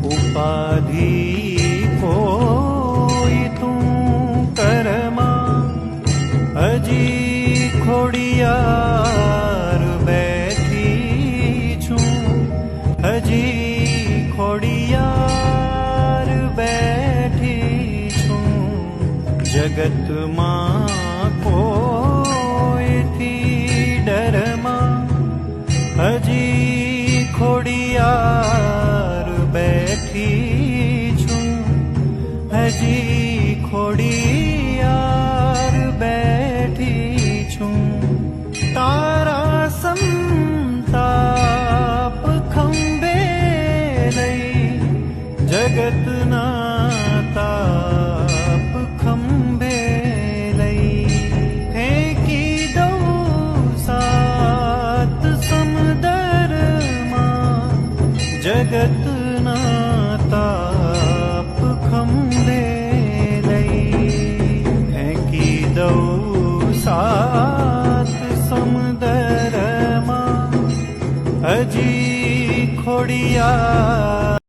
उपाधि कोई तू करमा हजी खोड़ियार बैठी छू हजी खोड़ियार बैठी छू जगत मां कोई थी डरमा हजी खोड़ियार बैठी छू हजी खोड़ियार बैठी छू तारा संताप खंबे लई जगत ना ताप खंबे लई फेंकी दो सात समदर जगत ना ताप खंबे लई फेंकी दो सात समदर हजी खोड़िया।